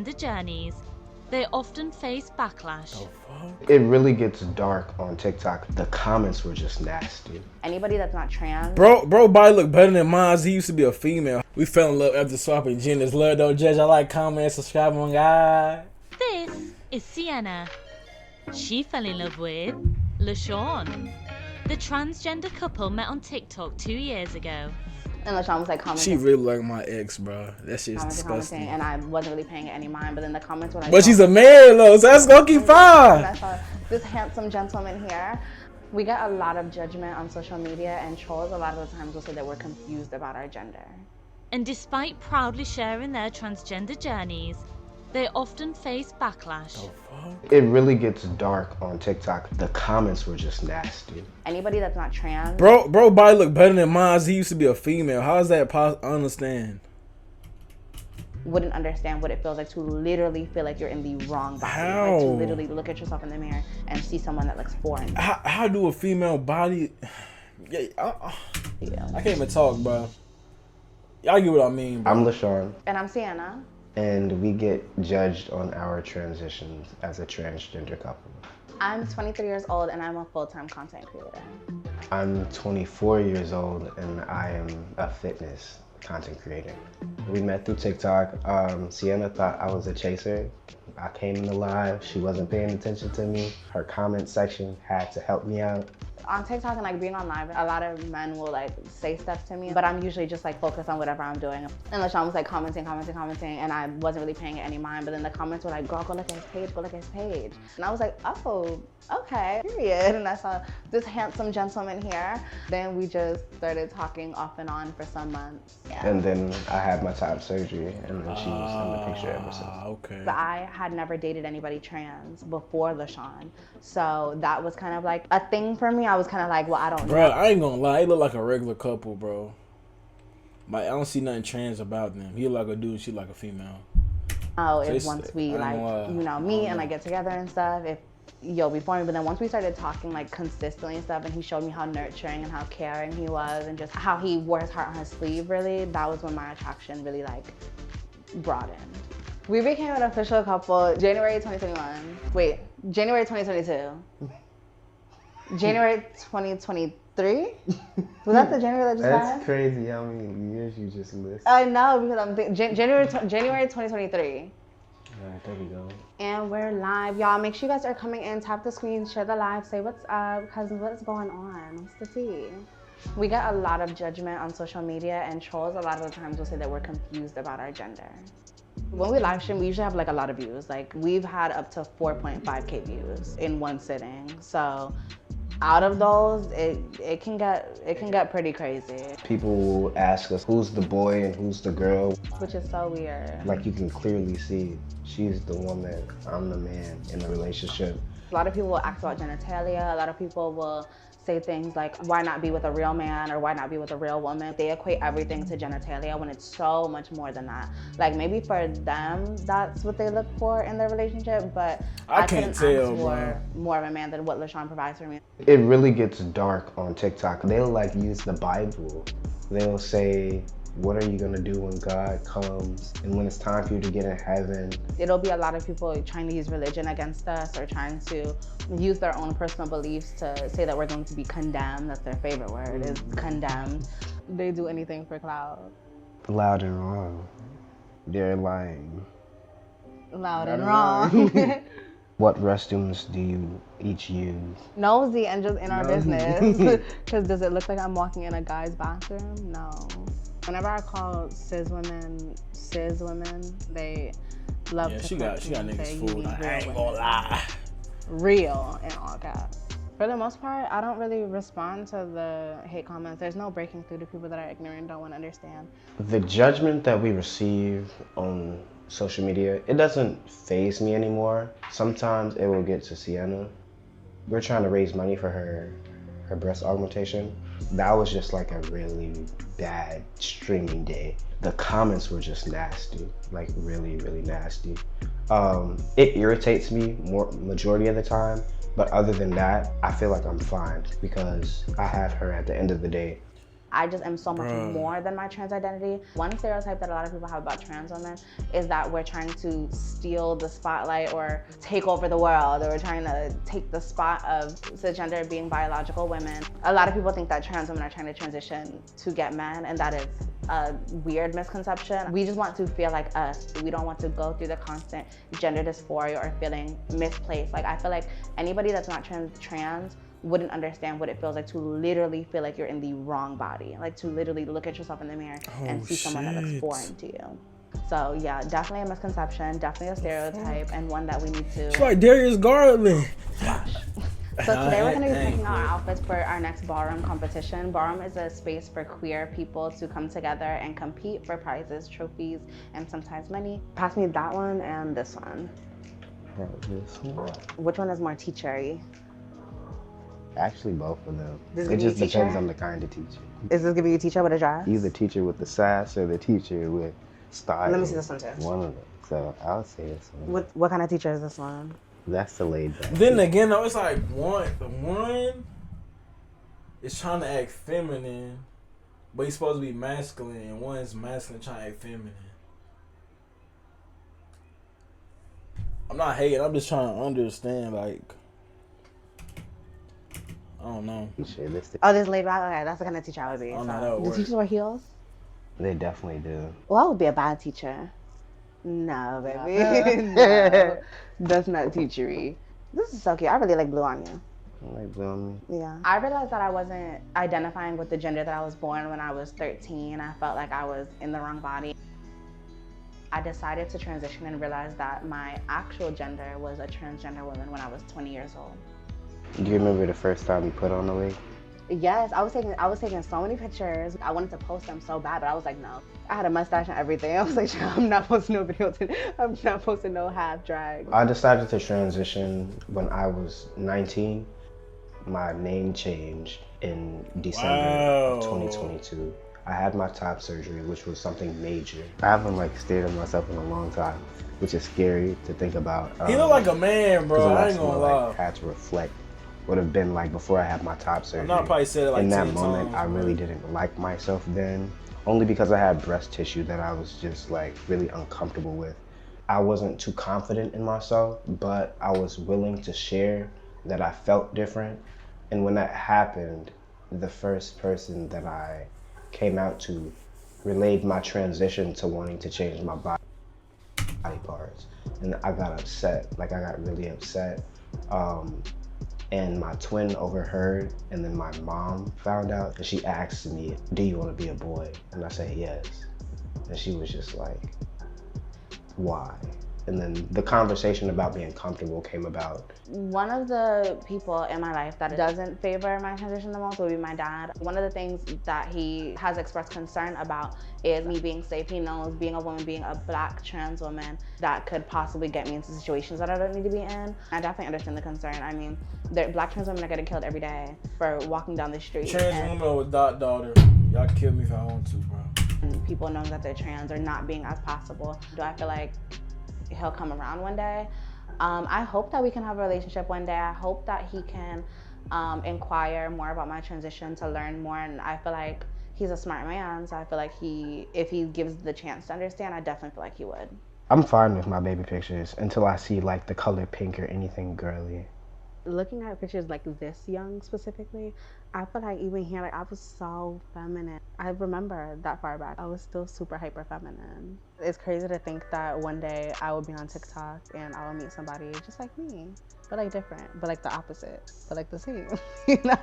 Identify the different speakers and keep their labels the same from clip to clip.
Speaker 1: transgender journeys, they often face backlash.
Speaker 2: It really gets dark on TikTok. The comments were just nasty.
Speaker 3: Anybody that's not trans.
Speaker 4: Bro body look better than mine. He used to be a female. We fell in love after swapping genders. Love, don't judge. I like, comment, subscribe, my guy.
Speaker 1: This is Sienna. She fell in love with LaShawn. The transgender couple met on TikTok 2 years ago.
Speaker 3: And LaShawn was like commenting.
Speaker 4: She really like my ex, bro. That shit's disgusting.
Speaker 3: And I wasn't really paying it any mind, but then the comments were like,
Speaker 4: but she's a man though, so that's gonna keep fine.
Speaker 3: And I saw this handsome gentleman here. We get a lot of judgment on social media, and trolls a lot of the times will say that we're confused about our gender.
Speaker 1: And despite proudly sharing their transgender journeys, they often face backlash.
Speaker 2: It really gets dark on TikTok. The comments were just nasty.
Speaker 3: Anybody that's not trans.
Speaker 4: Bro body look better than mine. He used to be a female. How is that possible? I understand.
Speaker 3: Wouldn't understand what it feels like to literally feel like you're in the wrong body.
Speaker 4: How?
Speaker 3: Like to literally look at yourself in the mirror and see someone that looks foreign.
Speaker 4: How do a female body... Yeah, I can't even talk, bro. Y'all get what I mean, bro.
Speaker 2: I'm LaShawn.
Speaker 3: And I'm Sienna.
Speaker 2: And we get judged on our transitions as a transgender couple.
Speaker 3: I'm 23 years old and I'm a full-time content creator.
Speaker 2: I'm 24 years old and I am a fitness content creator. We met through TikTok. Sienna thought I was a chaser. I came in the live, she wasn't paying attention to me. Her comment section had to help me out.
Speaker 3: On TikTok and like being on live, a lot of men will like say stuff to me, but I'm usually just like focused on whatever I'm doing. And LaShawn was like commenting, and I wasn't really paying it any mind, but then the comments were like, girl, go look at his page, go look at his page. And I was like, oh, okay, period. And I saw this handsome gentleman here. Then we just started talking off and on for some months. Yeah.
Speaker 2: And then I had my top surgery and then she's in the picture ever since.
Speaker 4: Okay.
Speaker 3: But I had never dated anybody trans before LaShawn. So that was kind of like a thing for me. I was kind of like, well, I don't know.
Speaker 4: Bro, I ain't gonna lie. They look like a regular couple, bro. Like, I don't see nothing trans about them. He like a dude, she like a female.
Speaker 3: Oh,
Speaker 4: So
Speaker 3: if once we like, meet and like get together and stuff, if you'll be for me. But then once we started talking like consistently and stuff, and he showed me how nurturing and how caring he was, and just how he wore his heart on his sleeve, really, that was when my attraction really like broadened. We became an official couple January 2021. Wait, January 2022. January 2023? Was that the January that just
Speaker 2: That's
Speaker 3: passed?
Speaker 2: crazy how many years you just listed.
Speaker 3: I know, because I'm thinking January 2023.
Speaker 2: Alright, there we go.
Speaker 3: And we're live. Y'all, make sure you guys are coming in, tap the screen, share the live, say what's up, because what's going on? What's the tea? We get a lot of judgment on social media, and trolls a lot of the times will say that we're confused about our gender. When we live stream, we usually have like a lot of views. Like we've had up to 4.5K views in one sitting. So out of those, it can get pretty crazy.
Speaker 2: People will ask us who's the boy and who's the girl.
Speaker 3: Which is so weird.
Speaker 2: Like you can clearly see she's the woman, I'm the man in the relationship.
Speaker 3: A lot of people will ask about genitalia. A lot of people will say things like, why not be with a real man or why not be with a real woman? They equate everything to genitalia when it's so much more than that. Like maybe for them, that's what they look for in their relationship, but I
Speaker 4: can't
Speaker 3: couldn't
Speaker 4: tell,
Speaker 3: ask for
Speaker 4: bro.
Speaker 3: more of a man than what LaShawn provides for me.
Speaker 2: It really gets dark on TikTok. They'll like use the Bible. They'll say, what are you gonna do when God comes and when it's time for you to get in heaven?
Speaker 3: It'll be a lot of people trying to use religion against us or trying to use their own personal beliefs to say that we're going to be condemned. That's their favorite word, is condemned. They do anything for clout.
Speaker 2: Loud and wrong. They're lying.
Speaker 3: Loud and wrong.
Speaker 2: What restrooms do you each use?
Speaker 3: Nosy and just in our business. Because does it look like I'm walking in a guy's bathroom? No. Whenever I call cis women, they love to
Speaker 4: she got
Speaker 3: say
Speaker 4: niggas
Speaker 3: you
Speaker 4: fooled.
Speaker 3: need
Speaker 4: I
Speaker 3: real
Speaker 4: ain't
Speaker 3: women.
Speaker 4: gonna lie.
Speaker 3: Real in all caps. For the most part, I don't really respond to the hate comments. There's no breaking through to people that are ignorant and don't want to understand.
Speaker 2: The judgment that we receive on social media, it doesn't faze me anymore. Sometimes it will get to Sienna. We're trying to raise money for her breast augmentation. That was just like a really bad streaming day. The comments were just nasty, like really, really nasty. It irritates me majority of the time, but other than that, I feel like I'm fine because I have her at the end of the day.
Speaker 3: I just am so much more than my trans identity. One stereotype that a lot of people have about trans women is that we're trying to steal the spotlight or take over the world, or we're trying to take the spot of cisgender being biological women. A lot of people think that trans women are trying to transition to get men, and that is a weird misconception. We just want to feel like us. We don't want to go through the constant gender dysphoria or feeling misplaced. Like, I feel like anybody that's not trans wouldn't understand what it feels like to literally feel like you're in the wrong body, like to literally look at yourself in the mirror and see someone that looks foreign to you. So yeah, definitely a misconception, definitely a stereotype, and one that we need to.
Speaker 4: It's like Darius Garland.
Speaker 3: Gosh. So today we're going to be picking out our outfits for our next ballroom competition. Ballroom is a space for queer people to come together and compete for prizes, trophies, and sometimes money. Pass me that one and this one.
Speaker 2: This one.
Speaker 3: Which one is more teachery?
Speaker 2: Actually, both of them.
Speaker 3: It
Speaker 2: just depends on the kind of teacher.
Speaker 3: Is this giving you a teacher with a dress?
Speaker 2: Either teacher with the sass or the teacher with style.
Speaker 3: Let me see this one too.
Speaker 2: One of them. So I'll say this one.
Speaker 3: What kind of teacher is this one?
Speaker 2: That's the laid back.
Speaker 4: Then again, though, it's like one is trying to act feminine, but he's supposed to be masculine, and one is masculine trying to act feminine. I'm not hating. I'm just trying to understand, like, I don't know.
Speaker 3: Oh, this laid back? Okay, that's the kind of teacher I would be.
Speaker 4: Oh,
Speaker 3: So.
Speaker 4: no,
Speaker 3: Do teachers wear heels?
Speaker 2: They definitely do.
Speaker 3: Well, I would be a bad teacher. No, baby. No. That's not teachery. This is so cute. I really like blue on you.
Speaker 2: I like blue on me.
Speaker 3: Yeah. I realized that I wasn't identifying with the gender that I was born when I was 13. I felt like I was in the wrong body. I decided to transition and realized that my actual gender was a transgender woman when I was 20 years old.
Speaker 2: Do you remember the first time you put on the wig?
Speaker 3: Yes, I was taking so many pictures. I wanted to post them so bad, but I was like, no. I had a mustache and everything. I was like, I'm not posting no videos. I'm not posting no half drag.
Speaker 2: I decided to transition when I was 19. My name changed in December of 2022. I had my top surgery, which was something major. I haven't stared at myself in a long time, which is scary to think about.
Speaker 4: He look like a man, bro. I ain't gonna lie.
Speaker 2: Had to reflect would have been like before I had my top surgery.
Speaker 4: I'm not probably said it like
Speaker 2: in that
Speaker 4: 10
Speaker 2: moment,
Speaker 4: times,
Speaker 2: I really didn't like myself then, only because I had breast tissue that I was just really uncomfortable with. I wasn't too confident in myself, but I was willing to share that I felt different. And when that happened, the first person that I came out to relayed my transition to wanting to change my body parts. And I got upset, I got really upset. And my twin overheard, and then my mom found out, and she asked me, do you want to be a boy? And I said, yes. And she was just like, why? And then the conversation about being comfortable came about.
Speaker 3: One of the people in my life that doesn't favor my transition the most would be my dad. One of the things that he has expressed concern about is me being safe. He knows being a woman, being a Black trans woman, that could possibly get me into situations that I don't need to be in. I definitely understand the concern. I mean, Black trans women are getting killed every day for walking down the street.
Speaker 4: Trans woman with daughter, y'all kill me if I want to, bro.
Speaker 3: And people knowing that they're trans or not being as possible. Do I feel like he'll come around one day? I hope that we can have a relationship one day. I hope that he can inquire more about my transition to learn more. And I feel like he's a smart man, so I feel like if he gives the chance to understand, I definitely feel like he would.
Speaker 2: I'm fine with my baby pictures until I see the color pink or anything girly.
Speaker 3: Looking at pictures like this young specifically, I feel like even here, I was so feminine. I remember that far back, I was still super hyper feminine. It's crazy to think that one day I will be on TikTok and I will meet somebody just like me, but different, but the opposite, but the same, you know?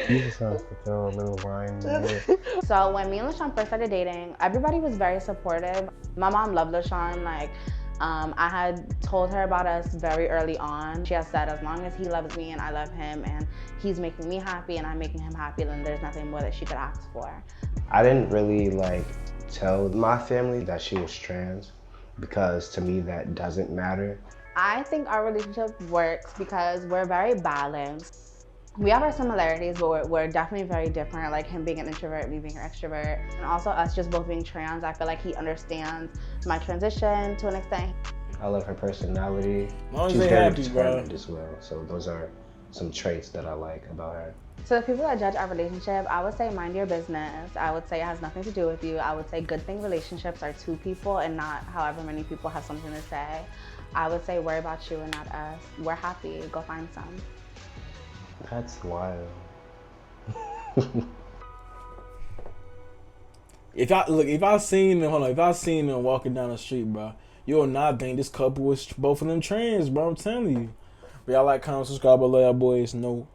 Speaker 2: You just have to throw a little line in there.
Speaker 3: So when me and LaShawn first started dating, everybody was very supportive. My mom loved LaShawn. I had told her about us very early on. She has said, as long as he loves me and I love him and he's making me happy and I'm making him happy, then there's nothing more that she could ask for.
Speaker 2: I didn't really tell my family that she was trans, because to me that doesn't matter.
Speaker 3: I think our relationship works because we're very balanced. We have our similarities, but we're definitely very different, him being an introvert, me being an extrovert. And also us just both being trans, I feel like he understands my transition to an extent.
Speaker 2: I love her personality.
Speaker 4: As long as
Speaker 2: She's
Speaker 4: they
Speaker 2: very
Speaker 4: happy,
Speaker 2: determined
Speaker 4: bro.
Speaker 2: as well. So those are some traits that I like about her.
Speaker 3: So the people that judge our relationship, I would say mind your business. I would say it has nothing to do with you. I would say good thing relationships are two people and not however many people have something to say. I would say worry about you and not us. We're happy, go find some.
Speaker 2: That's wild.
Speaker 4: If I seen them walking down the street, bro, you'll not think this couple was both of them trans, bro. I'm telling you. But y'all like, comment, subscribe, I love y'all boys. No.